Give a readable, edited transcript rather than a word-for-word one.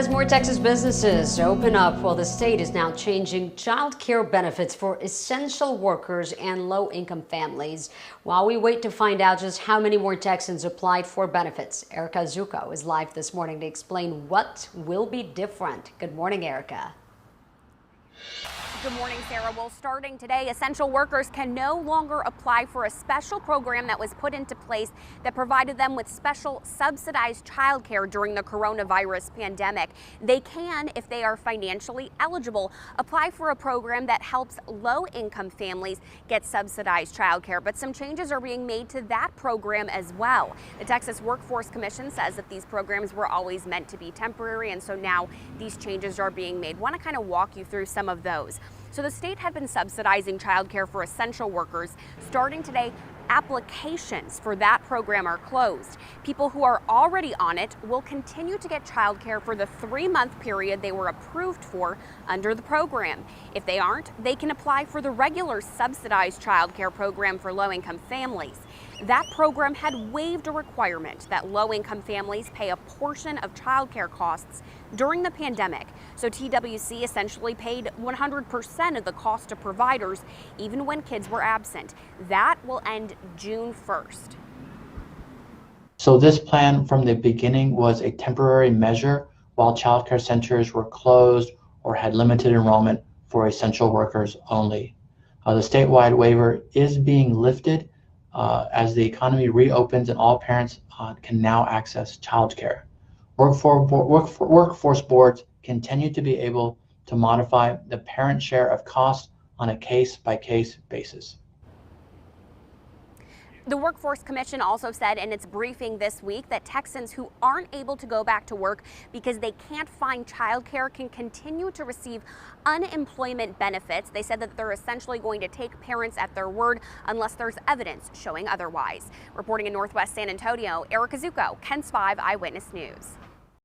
As more Texas businesses open up, well, the state is now changing child care benefits for essential workers and low-income families. While we wait to find out just how many more Texans applied for benefits, Erica Zuko is live this morning to explain what will be different. Good morning, Erica. Good morning, Sarah. Well, starting today, essential workers can no longer apply for a special program that was put into place that provided them with special subsidized childcare during the coronavirus pandemic. They can, if they are financially eligible, apply for a program that helps low-income families get subsidized childcare. But some changes are being made to that program as well. The Texas Workforce Commission says that these programs were always meant to be temporary, and so now these changes are being made. I want to kind of walk you through some of those. So the state had been subsidizing childcare for essential workers. Starting today, applications for that program are closed. People who are already on it will continue to get childcare for the 3-month period they were approved for under the program. If they aren't, they can apply for the regular subsidized childcare program for low-income families. That program had waived a requirement that low-income families pay a portion of childcare costs during the pandemic. So TWC essentially paid 100% of the cost to providers, even when kids were absent. That will end June 1st. So this plan from the beginning was a temporary measure while childcare centers were closed or had limited enrollment for essential workers only. The statewide waiver is being lifted as the economy reopens and all parents can now access childcare. Workforce boards continue to be able to modify the parent share of costs on a case-by-case basis. The Workforce Commission also said in its briefing this week that Texans who aren't able to go back to work because they can't find childcare can continue to receive unemployment benefits. They said that they're essentially going to take parents at their word unless there's evidence showing otherwise. Reporting in Northwest San Antonio, Erica Zuko, KENS 5 Eyewitness News.